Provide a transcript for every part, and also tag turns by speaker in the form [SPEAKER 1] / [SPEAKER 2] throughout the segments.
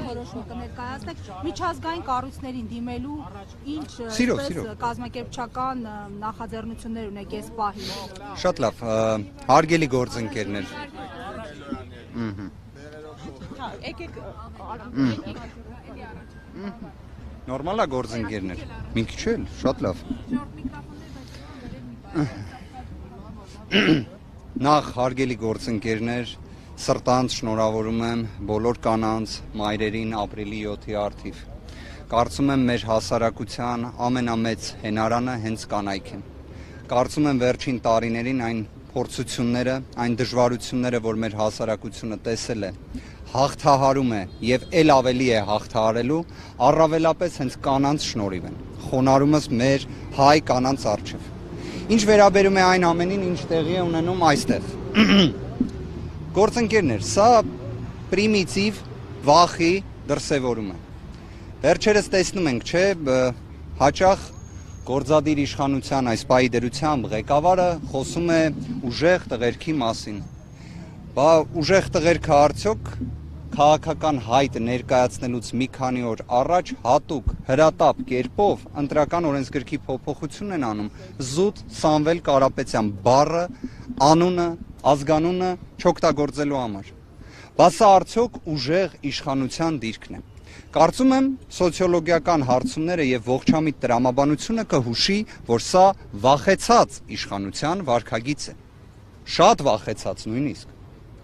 [SPEAKER 1] որոշում կներկայացնեք միջազգային կառույցներին դիմելու ինչ կազմակերպչական նախաձեռնություններ ունեք այս պահին։
[SPEAKER 2] Շատ լավ, հարգելի գործընկերներ։ Նորմալ է գործընկերներ։ Մի քիչ էլ, շատ լավ։ Նախ հարգելի գործընկերներ, սրտանց շնորհավորում եմ բոլոր կանանց, մայրերին ապրիլի 7-ի առթիվ։ Կարծում եմ մեր հասարակության ամենամեծ հենարանը հենց կանայք են։ Կարծում եմ վերջին տարիներին այն փորձությունները, այն դժվարությունները, որ մեր հասարակությունը տեսել է, հաղթահարում է եւ ել ավելի է հաղթահարելու, առավելապես հենց կանանց շնորհիվ են։ Խոնարհումս մեր հայ կանանց առջև։ Ինչ վերաբերում է այն ամենին, ինչ տեղի է ունենում այստեղ։ Գործընկերներ, սա պրիմիտիվ վախի դրսևորում է։ Վերջերս տեսնում ենք, չէ, հաճախ գործադիր իշխանության այս պահի դրությամբ ղեկավարը խոսում է ուժեղ տղերքի մասին։ Բա ուժեղ տղերքը արդյոք քաղաքական հայտ ներկայացնելուց մի քանի օր առաջ հատուկ հրատապ կերպով ընտրական օրենսգրքի փոփոխություն են անում զուտ Սամվել Կարապետյան բառը, անունը, ազգանունը չօգտագործելու համար։ Բա սա արդյոք ուժեղ իշխանության դիրքն է։ Կարծում եմ սոցիոլոգիական հարցումները եւ ողջամիտ տրամաբանությունը կհուշի, որ սա վախեցած իշխանության վարքագիծ է։ Շատ վախեցած նույնիսկ։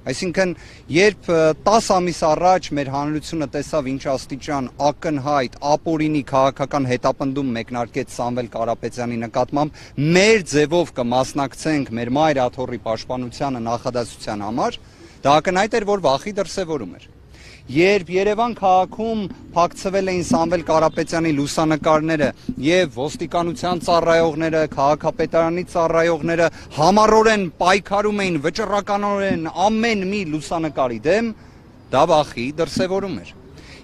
[SPEAKER 2] Այսինքն, երբ 10 ամիս առաջ մեր հանրությունը տեսավ ինչ աստիճան ակնհայտ ապօրինի քաղաքական հետապնդում մեկնարկեց Սամվել Կարապետյանի նկատմամբ, մեր ձևով կմասնակցենք մեր մայր աթոռի պաշտպանությանը նախադասության համար, դա ակնհայտ էր, որ վախի դրսևորում էր։ Երբ Երևան քաղաքում փակցվել էին Սամվել Կարապետյանի լուսանկարները եւ ոստիկանության ծառայողները, քաղաքապետարանի ծառայողները համառորեն պայքարում էին վճռականորեն ամեն մի լուսանկարի դեմ, դա վախի դրսևորում էր։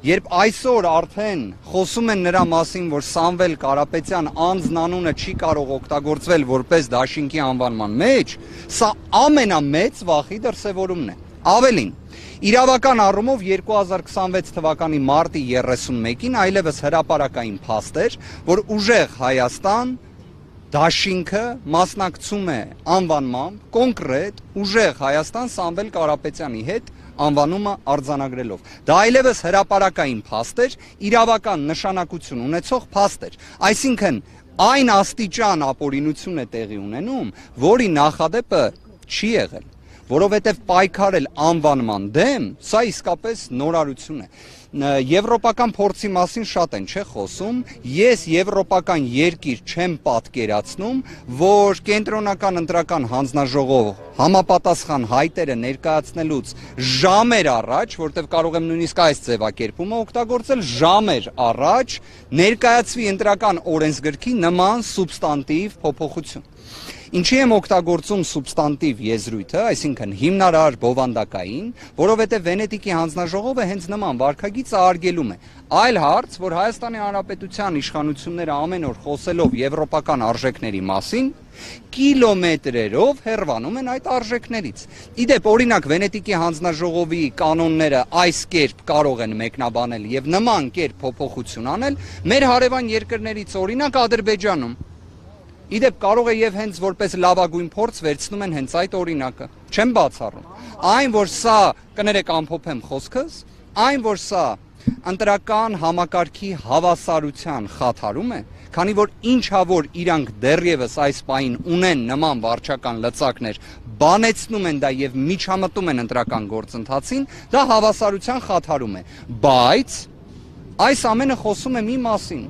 [SPEAKER 2] Երբ այսօր արդեն խոսում են նրա մասին, որ Սամվել Կարապետյան անձնանունը չի կարող օգտագործվել որպես դաշինքի անվանման մեջ, սա ամենամեծ վախի դրսևորումն է։ Ավելին, իրավական առումով 2026 թվականի մարտի 31-ին այլևս հրապարակային փաստ էր, որ ուժեղ Հայաստան դաշինքը մասնակցում է անվանմամբ կոնկրետ ուժեղ Հայաստան Սամվել Կարապետյանի հետ անվանումը արձանագրելով։ Դա այլևս հրապարակային փաստ էր, իրավական նշանակություն ունեցող փաստ էր։ Այսինքն այն աստիճան ապօրինություն է տեղի ունենում, որի նախադեպը չի եղել։ Որովհետև պայքարել անվանման դեմ, սա իսկապես նորարություն է։ Եվրոպական փորձի մասին շատ են չէ խոսում, ես եվրոպական երկիր չեմ պատկերացնում, որ կենտրոնական ընտրական հանձնաժողով համապատասխան հայտերը ներկայացնելուց ժամեր առաջ, որտեղ կարող եմ նույնիսկ այս ձևակերպումը օգտագործել, ժամեր առաջ ներկայացվի ընտրական օրենսգրքի նման սուբստանտիվ փոփոխություն։ Ինչի եմ օգտագործում սուբստանտիվ եզրույթը, այսինքն հիմնարար բովանդակային, որովհետև Վենետիկի հանձնաժողովը հենց նման վարքագիծը արգելում է։ Այլ հարց, որ Հայաստանի Հանրապետության իշխանությունները ամեն օր խոսելով եվրոպական արժեքների մասին, կիլոմետրերով հեռվանում են այդ արժեքներից։ Իդեպ, օրինակ Վենետիկի հանձնաժողովի կանոնները այս կերպ կարող են մեկնաբանել եւ նման կերպ փոփոխություն անել մեր հարևան երկրներից, օրինակ Ադրբեջանում։ Իդեպ կարող է եւ հենց որպես լավագույն փորձ վերցնում են հենց այդ օրինակը։ Չեմ բացառում։ Այն, որ սա, կներեք ամփոփեմ խոսքս, այն, որ սա ընտրական համակարգի հավասարության խաթարում է, քանի որ ինչա որ իրանք դեռևս այս պահին ունեն նման վարչական լծակներ, բանեցնում են դա եւ միջամտում են ընտրական գործընթացին, դա հավասարության խաթարում է։ Բայց այս ամենը խոսում է մի մասին,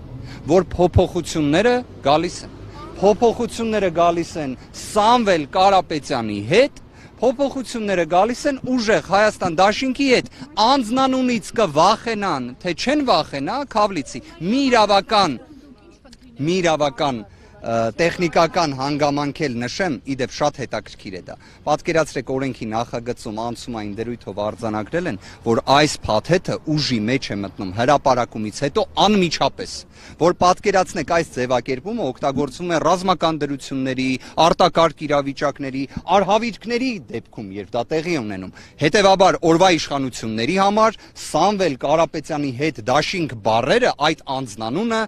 [SPEAKER 2] որ փոփոխությունները գալիս են։ Փոփոխությունները գալիս են Սամվել Կարապետյանի հետ, փոփոխությունները գալիս են ուժեղ Հայաստան դաշինքի հետ, անձնանունից կվախենան, թե չեն վախենա, Քավլիցի մի իրավական տեխնիկական հանգամանք էլ նշեմ, իդեպ շատ հետաքրքիր է դա։ Պատկերացրեք օրենքի նախագծում անցումային դրույթով արձանագրել են, որ այս փաթեթը ուժի մեջ է մտնում հրապարակումից հետո անմիջապես, որ պատկերացնեք այս ձևակերպումը օգտագործվում է ռազմական դրությունների, արտակարգ իրավիճակների, արհավիրքների դեպքում, երբ դա տեղի ունենում։ Հետևաբար օրվա իշխանությունների համար Սամվել Կարապետյանի հետ դաշինք բառերը այդ անձնանունը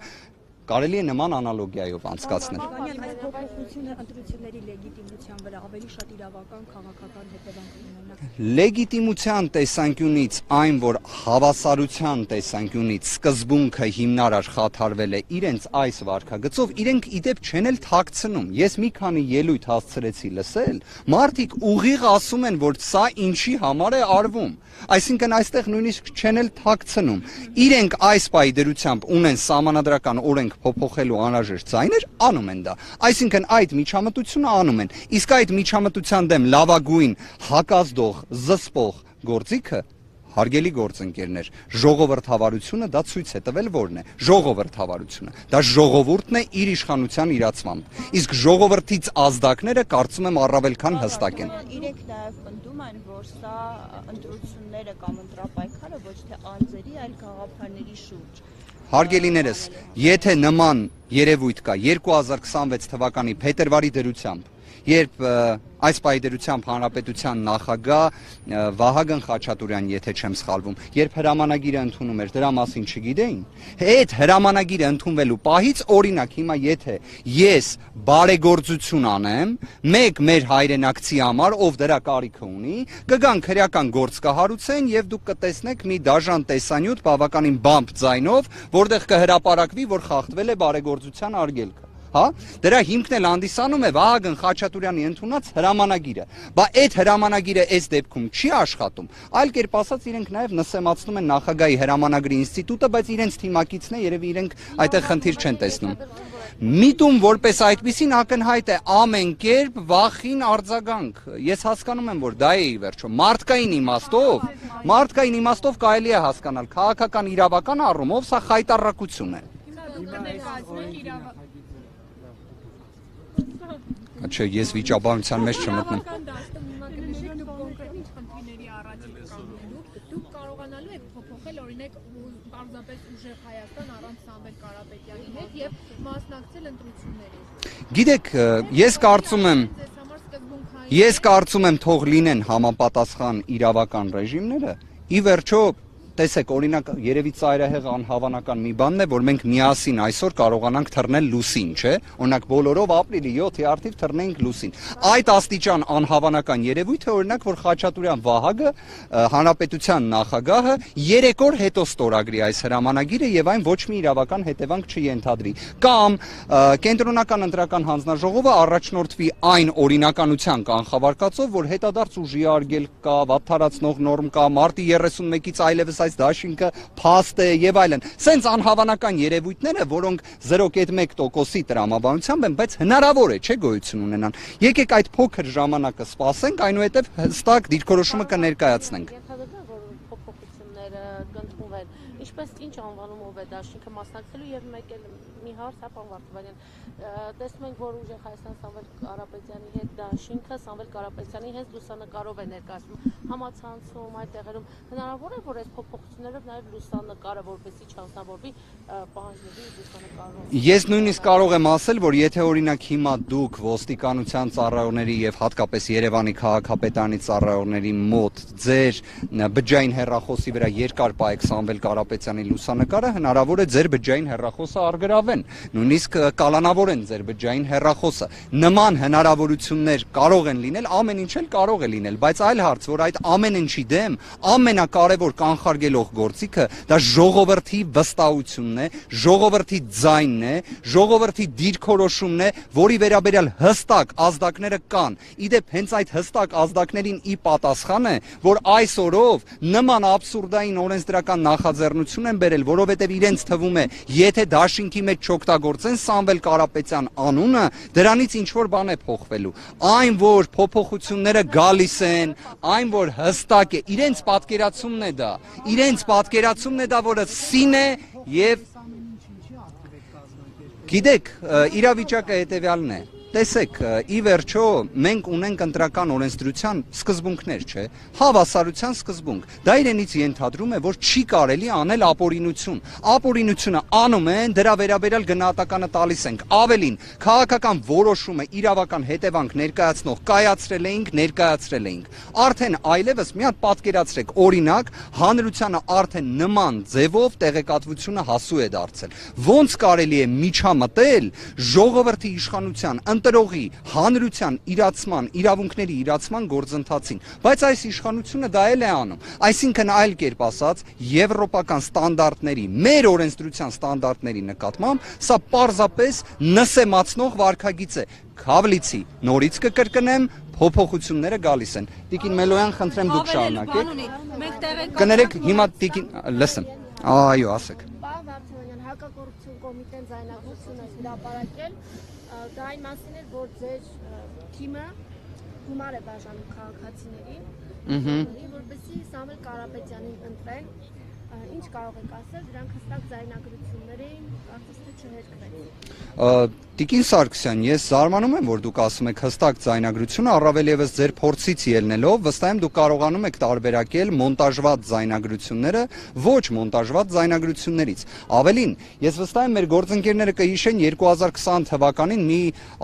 [SPEAKER 2] կարելի է նման անալոգիայով անցկացնել։
[SPEAKER 3] Այս փոփոխությունը ընտրությունների լեգիտիմության վրա ավելի շատ իրավական քաղաքական հետևանք ունենա։
[SPEAKER 2] Լեգիտիմության տեսանկյունից այն, որ հավասարության տեսանկյունից սկզբունքը հիմնարար խաթարվել է իրենց այս վարքագծով, իրենք իդեպ չեն էլ թաքցնում։ Ես մի քանի ելույթ հասցրեցի լսել, մարդիկ ուղիղ ասում են, որ սա ինչի համար է արվում։ Այսինքն այստեղ նույնիսկ չեն էլ թաքցնում։ Իրենք այս պայդրությամբ ունեն սահմանադրական օրենք փոփոխելու անհրաժեշտ ձայներ, անում են դա։ Այսինքն այդ միջամտությունը անում են։ Իսկ այդ միջամտության դեմ լավագույն հակազդող, զսպող գործիքը հարգելի գործընկերներ, ժողովրդավարությունը դա ցույց է տվել որն է։ Ժողովրդավարությունը։ Դա ժողովուրդն է իր իշխանության իրացմամբ։ Իսկ ժողովրդից ազդակները կարծում եմ առավել քան հստակ են։
[SPEAKER 3] Իրենք նաև պնդում են, որ սա ընտրությունները կամ ընտրապայքարը ոչ թե անձերի, այլ գաղափարների շուրջ։
[SPEAKER 2] Հարգելիներս, եթե նման երևույթ կա 2026 թվականի փետրվարի դրությամբ, երբ այս պայդրությամբ հանրապետության նախագահ Վահագն Խաչատուրյան, եթե չեմ սխալվում, երբ հրամանագիրը ընդունում էր, դրա մասին չգիտեին։ Այդ հրամանագիրը ընդունվելու պահից, օրինակ, հիմա եթե ես բարեգործություն անեմ, մեկ մեր հայրենակցի համար, ով դրա կարիքը ունի, կգան քրեական գործ կհարուցեն եւ դուք կտեսնեք մի դաժան տեսանյութ բավականին բամփ ձայնով, որտեղ կհրապարակվի, որ խախտվել է բարեգործության արգելքը։ Հա, դրա հիմքն էլ հանդիսանում է Վահագն Խաչատուրյանի ընդունած հրամանագիրը։ Բա այդ հրամանագիրը այս դեպքում չի աշխատում, այլ կերպ ասած իրենք նաև նսեմացնում են նախագահի հրամանագրի ինստիտուտը, բայց իրենց թիմակիցն է, երևի իրենք այդտեղ խնդիր չեն տեսնում։ Միտում որպես այդպեսին ակնհայտ է ամեն կերպ վախին արձագանք։ Ես հասկանում եմ, որ դա է ի վերջո մարդկային իմաստով կարելի է հասկանալ, քաղաքական իրավական առումով սա խայտառակություն է։ Չէ, ես վիճաբանության մեջ չմտնեմ։
[SPEAKER 4] Դուք կարողանալու եք փոփոխել օրինակ պարզապես ուժեղ Հայաստան առանց Սամվել Կարապետյանի հետ եւ մասնակցել ընտրություններին։
[SPEAKER 2] Գիտեք, ես կարծում եմ թող լինեն համապատասխան իրավական ռեժիմները, ի վերջո տեսեք, օրինակ, երևի ծայրահեղ անհավանական մի բանն է, որ մենք միասին այսօր կարողանանք թռնել լուսին, չէ՞։ Օրինակ բոլորով ապրիլի 7-ի արդիվ թռնենք լուսին։ Այդ աստիճան անհավանական երևույթ է, օրինակ, որ Խաչատուրյան Վահագը, հանրապետության նախագահը 3 օր հետո ստորագրի այս հրամանագիրը եւ այն ոչ մի իրավական հետևանք չենթադրի։ Կամ կենտրոնական ընտրական հանձնաժողովը առաջնորդվի այն օրինականության կանխավարկածով, որ հետադարձ ուժի արգելք կա, վատթարացնող նորմ կա, մարտի 31-ից այլևս այս դաշինքը փաստ է եւ այլն։ Սենց անհավանական երևույթները, որոնք 0.1%-ի տրամաբանությամբ են, բայց հնարավոր է, չէ՞, գոյություն ունենան։ Եկեք այդ փոքր ժամանակը սպասենք, այնուհետև հստակ դիրքորոշումը կներկայացնենք։
[SPEAKER 5] Ինչպես ինչ անվանումով է դաշինքը մասնակցելու եւ մեկ էլ մի հարց է պարոն Վարդանյան, տեսնում ենք, որ ուժեղ Հայաստան Սամվել Կարապետյանի հետ դաշինքը Սամվել Կարապետյանի հետ լուսանկարով է ներկայացնում համացանցում այդ տեղերում, հնարավոր է, որ այս փոփոխություններով նաեւ լուսանկարը որպեսզի չանձնավորվի պահանջների լուսանկարով։
[SPEAKER 2] Ես նույնիսկ կարող եմ ասել, որ եթե օրինակ հիմա դուք ոստիկանության ծառայողների եւ հատկապես Երևանի քաղաքապետարանի ծառայողների մոտ ձեր բջջային հեռախոսի վրա երկար պայեք Սամվել Կարապետյանի լուսանկարը, հնարավոր է ձեր բջջային հեռախոսը արգրավեն, նույնիսկ կալանավորեն ձեր բջջային հեռախոսը։ Նման հնարավորություններ կարող են լինել, ամեն ինչ էլ կարող է լինել, բայց այլ հարց, որ այդ ամեն ինչի դեմ ամենակարևոր կանխարգելող գործիքը դա ժողովրդի վստահությունն է, ժողովրդի ձայնն է, ժողովրդի դիրքորոշումն է, որի վերաբերյալ հստակ ազդակները կան։ Իդեպ հենց այդ հստակ ազդակներին ի պատասխան է, որ այս օրով նման աբսուրդային օրենսդրական նախաձեռնություն են բերել, որովհետև իրենց թվում է, եթե դաշինքի մեջ չօգտագործեն Սամվել Կարապետյան անունը, դրանից ինչ որ բան է փոխվելու։ Այն, որ փոփոխությունները գալիս են, այն, որ հստակ է, իրենց պատկերացումն է դա, իրենց պատկերացումն է դա, որը սին է եւ Գիտեք, իրավիճակը հետևյալն է։ Տեսեք, ի վերջո մենք ունենք ընտրական օրենսդրության սկզբունքներ, չէ՞, հավասարության սկզբունք։ Դա իրենից ենթադրում է, որ չի կարելի անել ապօրինություն։ Ապօրինությունը անում են, դրա վերաբերյալ գնահատականը տալիս ենք։ Ավելին, քաղաքական որոշումը իրավական հետևանք ներկայացնող ներկայացրել էինք։ Արդեն այլևս մի հատ պատկերացրեք, օրինակ, հանրությանը արդեն նման ձևով տեղեկատվությունը հասու է դարձել։ Ոնց կարելի է միջամտել ժողովրդի իշխանության ընտրողի հանրության իրացման, իրավունքների իրացման գործընթացին, բայց այս իշխանությունը դա էլ է անում։ Այսինքն այլ կերպ ասած, եվրոպական ստանդարտների, մեր օրենսդրության ստանդարտների նկատմամբ սա պարզապես նսեմացնող վարքագիծ է։ Քավլիցի նորից կկրկնեմ, փոփոխությունները գալիս են։ Տիկին Մելոյան, խնդրեմ դուք շարունակեք։ Կներեք, հիմա տիկին, լսեմ։ Այո, ասեք։
[SPEAKER 5] Պարոն Վարդանյան, հակակոռուպցիոն կոմիտեն ձայնագրություն է հրապարակել, դա այն մասին էր, որ ձեր թիմը գումար է բաժանում քաղաքացիներին, որպեսզի Սամվել Կարապետյանին ընտրեն, ինչ կարող եք ասել, դրանք հստակ ձայնագրություններ էին, կարծես թե չհերկվեց։
[SPEAKER 2] Տիկին Սարգսյան, ես զարմանում եմ, որ դուք ասում եք հստակ ձայնագրությունը, առավել ևս ձեր փորձից ելնելով, վստահ եմ դուք կարողանում եք տարբերակել մոնտաժված ձայնագրությունները ոչ մոնտաժված ձայնագրություններից։ Ավելին, ես վստահ եմ մեր գործընկերները կհիշեն 2020 թվականին մի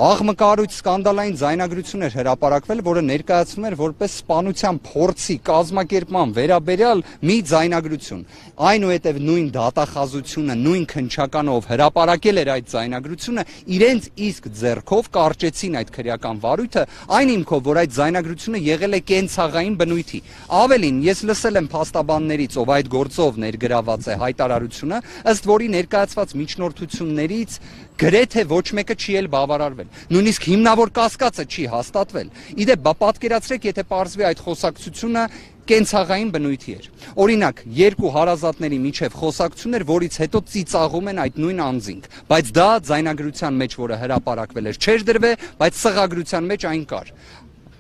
[SPEAKER 2] աղմկարույց սկանդալային ձայնագրություն էր հրապարակվել, որը ներկայացվում էր որպես սպանության փորձի կազմակերպման վերաբերյալ մի ձայնագրություն։ Այնուհետև նույն դատախազությունը, նույն քննչականով հրապարակել էր այդ ձայնագրությունը, իրենց իսկ ձեռքով կարճեցին այդ քրեական վարույթը, այն հիմքով, որ այդ ձայնագրությունը եղել է կենցաղային բնույթի։ Ավելին, ես լսել եմ փաստաբաններից, ով այդ գործով ներգրաված է հայտարարությունը, ըստ որի ներկայացված միջնորդություններից գրեթե ոչ մեկը չի էլ բավարարվել։ Նույնիսկ հիմնավոր կասկածը չի հաստատվել։ Իդեպ, պատկերացրեք, եթե պարզվի այդ խոսակցությունը կենցաղային բնույթի էր։ Օրինակ, երկու հարազատների միջև խոսակցություն էր, որից հետո ծիծաղում են այդ նույն անձինք, բայց դա ձայնագրության մեջ, որը հրապարակվել էր, չէր դրվել, բայց սղագրության մեջ այն կար։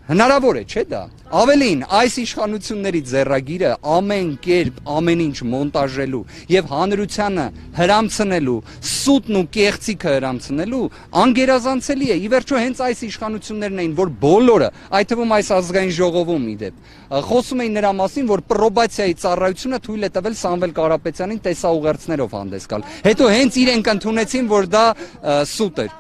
[SPEAKER 2] Հնարավոր է, չէ՞ դա։ Ավելին, այս իշխանությունների ձեռագիրը ամեն կերպ ամեն ինչ մոնտաժելու եւ հանրությանը հրամցնելու, սուտն ու կեղծիքը հրամցնելու անգերազանցելի է։ Ի վերջո հենց այս իշխանություններն էին, որ բոլորը, այդ թվում այս ազգային ժողովում իդեպ, խոսում էին նրա մասին, որ պրոբացիայի ծառայությունը թույլ է տվել Սամվել Կարապետյանին տեսաուղերձներով հանդես գալ։ Հետո հենց իրենք ընդունեցին, որ դա սուտ էր։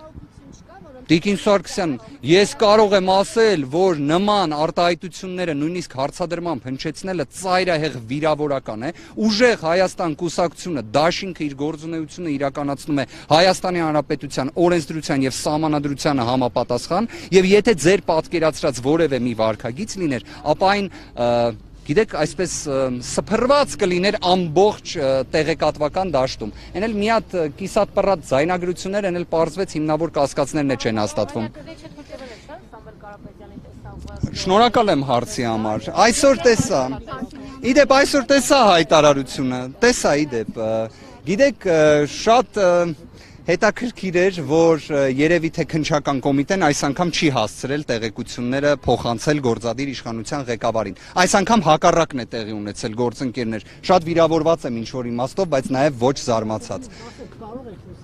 [SPEAKER 2] Տիկին Սարգսյան, ես կարող եմ ասել, որ նման արտահայտությունները նույնիսկ հարցադրման հնչեցնելը ծայրահեղ վիրավորական է, ուժեղ Հայաստան կուսակցությունը դաշինքը իր գործունեությունը իրականացնում է Հայաստանի Հանրապետության օրենսդրության եւ սահմանադրությանը համապատասխան, եւ եթե ձեր պատկերացրած որևէ մի վարքագիծ լիներ, ապա այն գիտեք, այսպես սփռված կլիներ ամբողջ տեղեկատվական դաշտում։ Այն էլ մի հատ կիսատ պռած ձայնագրություններ, այն էլ պարզվեց հիմնավոր կասկածներն չեն հաստատվում։ Շնորհակալ եմ հարցի համար։ Այսօր տեսա։ Իդեպ այսօր տեսա հայտարարությունը, տեսա իդեպ։ Գիտեք, շատ հետաքրքիր էր, որ երևի թե քննչական կոմիտեն այս անգամ չի հասցրել տեղեկությունները փոխանցել գործադիր իշխանության ղեկավարին։ Այս անգամ հակառակն է տեղի ունեցել, գործընկերներ։ Շատ վիրավորված եմ ինչ-որ իմաստով, բայց նաև ոչ զարմացած։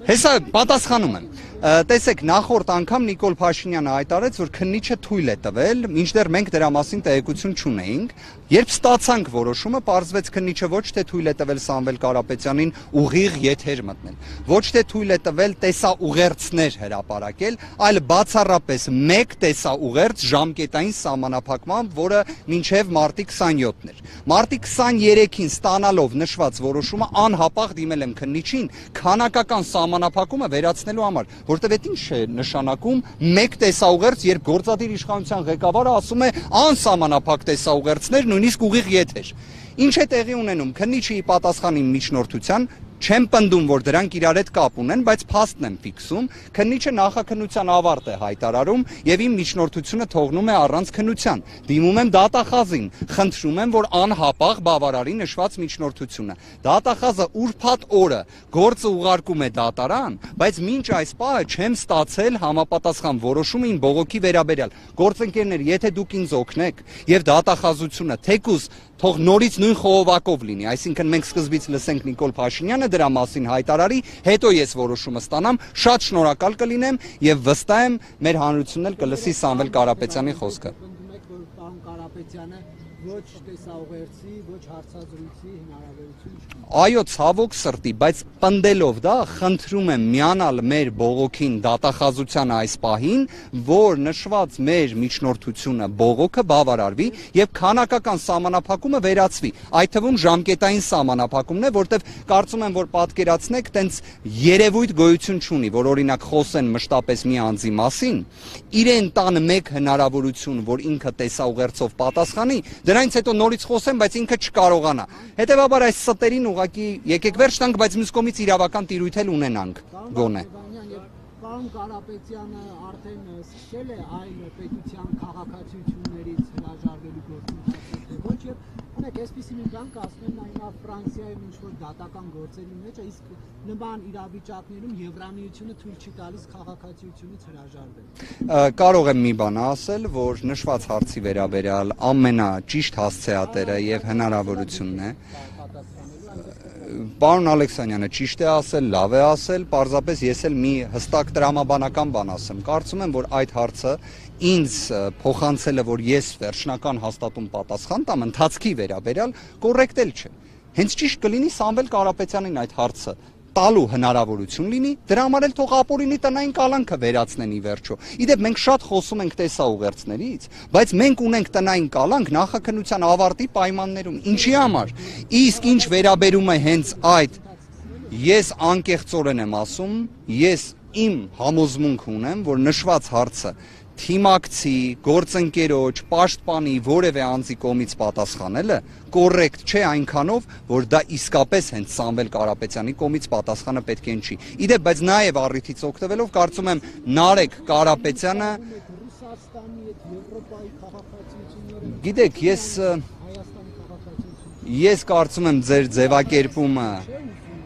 [SPEAKER 2] Հեսա պատասխանում եմ։ Տեսեք, նախորդ անգամ Նիկոլ Փաշինյանը հայտարարեց, որ քննիչը թույլ է տվել, մինչդեռ մենք դրա մասին տեղեկություն չունեինք։ Երբ ստացանք որոշումը, պարզվեց քննիչը ոչ թե թույլ է տվել Սամվել Կարապետյանին ուղիղ եթեր մտնել, ոչ թե թույլ է տվել տեսաուղերձներ հրապարակել, այլ բացառապես մեկ տեսաուղերձ ժամկետային սահմանափակմամբ, որը մինչև մարտի 27-ն էր։ Մարտի 23-ին ստանալով նշված որոշումը անհապաղ դիմել եմ քննիչին քանակական սահմանափակումը վերացնելու համար, որտեղ այդ ինչ է նշանակում մեկ տեսաուղերձ, երբ գործադիր իշխանության ղեկավարը ասում է անսահմանափակ տեսաուղերձներ, նույնիսկ ուղիղ եթեր։ Ինչ է տեղի ունենում, քննիչի պատասխանի միջնորդության չեմ պնդում, որ դրանք իրար հետ կապ ունեն, բայց փաստն եմ ֆիքսում, քննիչը նախաքննության ավարտ է հայտարարում եւ իմ միջնորդությունը թողնում է առանց քննության։ Դիմում եմ դատախազին, խնդրում եմ, որ անհապաղ բավարարի նշված միջնորդությունը։ Դատախազը ուրբաթ օրը գործը ուղարկում է դատարան, բայց մինչ այս պահը չեմ ստացել համապատասխան որոշում իմ բողոքի վերաբերյալ։ Գործընկերներ, եթե դուք ինձ օգնեք եւ դատախազությունը թեկուզ թող նորից նույն խողովակով լինի, այսինքն մենք սկզբից լսենք Նիկոլ Փաշինյանը դրա մասին հայտարարի, հետո ես որոշումը ստանամ, շատ շնորհակալ կլինեմ եւ վստահ եմ մեր հանրությունն էլ կլսի Սամվել Կարապետյանի խոսքը։
[SPEAKER 6] Պարոն Կարապետյանը ոչ տեսաուղերձի, ոչ հարցազրույցի հնարավորություն չկա։
[SPEAKER 2] Այո, ցավոք սրտի, բայց պնդելով դա, խնդրում եմ միանալ մեր բողոքին դատախազության այս պահին, որ նշված մեր միջնորդությունը բողոքը բավարարվի եւ քանակական սահմանափակումը վերացվի։ Այդ թվում ժամկետային սահմանափակումն է, որտեվ կարծում եմ, որ պատկերացնեք, տենց երևույթ գոյություն չունի, որ օրինակ խոսեն մշտապես մի անձի մասին, իրեն տան մեկ հնարավորություն, որ ինքը տեսաուղերձով պատասխանի, դրանից հետո նորից խոսեն, բայց ինքը չկարողանա։ Հետևաբար այս ստերին ուղղակի եկեք վերջ տանք, բայց մյուս կողմից իրավական տիրույթ էլ ունենանք գոնե։
[SPEAKER 6] Պարոն Կարապետյանը արդեն սկսել է այլ պետության քաղաքացիություններից հրաժարվելու գործընթացը, ոչ եւ ունեք այսպիսի մի բան կասում նաեւ Ֆրանսիայում ինչ-որ դատական գործերի մեջ է, իսկ նման իրավիճակներում Եվրամիությունը թույլ չի տալիս քաղաքացիությունից հրաժարվել։
[SPEAKER 2] Կարող եմ մի բան ասել, որ նշված հարցի վերաբերյալ ամենաճիշտ հասցեատերը եւ հնարավորությունն է Պարոն Ալեքսանյանը ճիշտ է ասել, լավ է ասել, պարզապես ես էլ մի հստակ տրամաբանական բան ասեմ։ Կարծում եմ, որ այդ հարցը ինձ փոխանցելը, որ ես վերջնական հաստատում պատասխան տամ, ընթացքի վերաբերյալ կոռեկտ էլ չէ։ Հենց ճիշտ կլինի Սամվել Կարապետյանին այդ հարցը տալու հնարավորություն լինի, դրա համար էլ թող ապօրինի տնային կալանքը վերացնեն ի վերջո։ Իդեպ մենք շատ խոսում ենք տեսաուղերձներից, բայց մենք ունենք տնային կալանք նախաքննության ավարտի պայմաններում։ Ինչի համար։ Իսկ ինչ վերաբերում է հենց այդ, ես անկեղծորեն եմ ասում, ես իմ համոզմունք ունեմ, որ նշված հարցը թիմակցի, գործընկերոջ, պաշտպանի որևէ անձի կողմից պատասխանելը կոռեկտ չէ այնքանով, որ դա իսկապես հենց Սամվել Կարապետյանի կողմից պատասխանը պետք է ընչի։ Իդեպ, բայց նաև առիթից օգտվելով կարծում եմ Նարեկ Կարապետյանը
[SPEAKER 6] Ռուսաստանի հետ Եվրոպայի քաղաքացիությունները
[SPEAKER 2] գիտեք,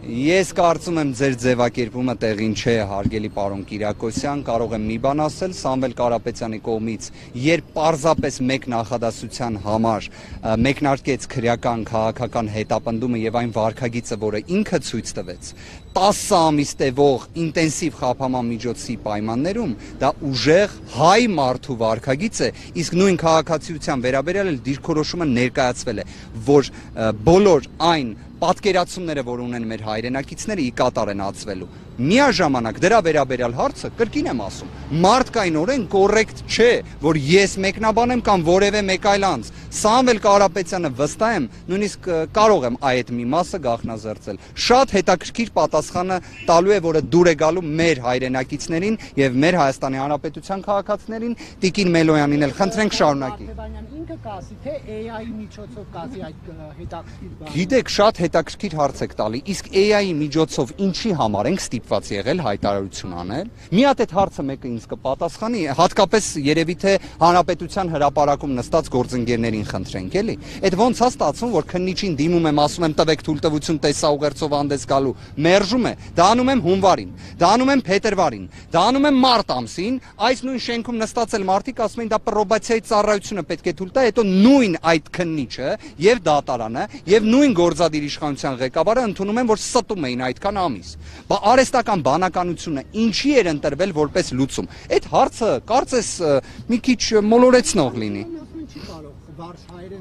[SPEAKER 2] ես կարծում եմ ձեր ձևակերպումը տեղին չէ, հարգելի պարոն Կիրակոսյան, կարող եմ մի բան ասել, Սամվել Կարապետյանի կողմից, երբ պարզապես մեկ նախադասության համար մեկնարկեց քրեական քաղաքական հետապնդումը եւ այն վարքագիծը, որը ինքը ցույց տվեց, 10 ամիս տևող ինտենսիվ խափանման միջոցի պայմաններում դա ուժեղ հայ մարդու վարքագիծ է, իսկ նույն քաղաքացիության վերաբերյալ էլ դիրքորոշումը ներկայացվել է, որ բոլոր այն պատկերացումները, որ ունեն մեր հայրենակիցները, ի կատար են ածվելու։ Միաժամանակ դրա վերաբերյալ հարցը, կրկին եմ ասում, մարդկայնորեն կոռեկտ չէ, որ ես մեկնաբանեմ կամ որևէ մեկ այլ անձ։ Սամվել Կարապետյանը վստահ եմ, նույնիսկ կարող եմ այդ մի մասը գաղտնազերծել։ Շատ հետաքրքիր պատասխանը տալու է, որը դուր է գալու մեր հայրենակիցներին եւ մեր Հայաստանի Հանրապետության քաղաքացիներին, Տիկին Մելոյանին էլ խնդրենք շարունակի։
[SPEAKER 6] Ինքը կասի, թե AI-ի միջոցով կասի այդ հետաքրքիր բանը։
[SPEAKER 2] Գիտեք, շատ հետաքրքիր հարց եք տալի, իսկ AI-ի միջոցով ինչի համար ենք ստիպված եղել հայտարարություն անել։ Մի հատ այդ հարցը մեկը ինձ կպատասխանի, հատկապես երևի թե Հանրապետության հրապարակում նստած գործընկերներին խնդրենք, էլի։ Այդ ոնց է ստացվում, որ քննիչին դիմում եմ, ասում եմ տվեք թույլտվություն տեսաուղերձով հանդես գալու, մերժում է։ Դա անում եմ հունվարին, դա անում եմ փետրվարին, դա անում եմ մարտ ամսին, այս նույն շենքում նստածել մարդիկ ասում են դա պրոբացիայի ծառայությունը պետք է թույլ տա, հետո նույն այդ քննիչը եւ դատարանը եւ նույն գործադիր իշխանության ղեկավարը ընդունում են, որ ստում էին այդքան ամիս։ Բա արհեստական բանականությունը ինչի էր ընտրվել որպես լուծում։ Այդ հարցը կարծես մի քիչ մոլորեցնող լինի։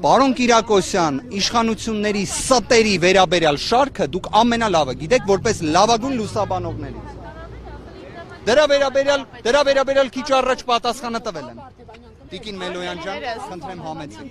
[SPEAKER 2] Պարոն Կիրակոսյան, իշխանությունների ստերի վերաբերյալ շարքը դուք ամենալավը գիտեք որպես լավագույն լուսաբանողներից։ Դրա վերաբերյալ քիչ առաջ պատասխանը տվել եմ։ Տիկին Մելոյան ջան, խնդրեմ համեցեք։